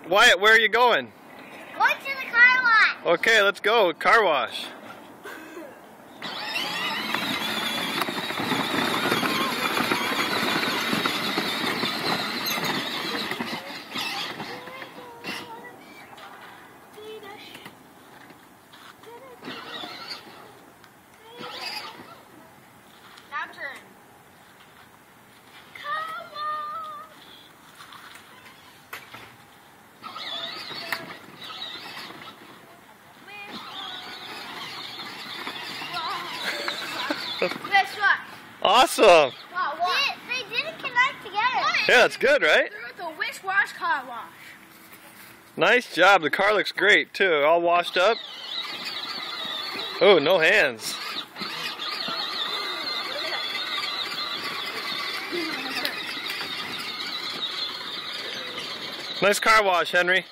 Wyatt, where are you going? Going to the car wash. Okay, let's go. Car wash. Now turn. Guess what? Awesome. Wow, what? They didn't connect together. Yeah, that's good, right? They're at the wish wash car wash. Nice job. The car looks great, too. All washed up. Oh, no hands. Nice car wash, Henry.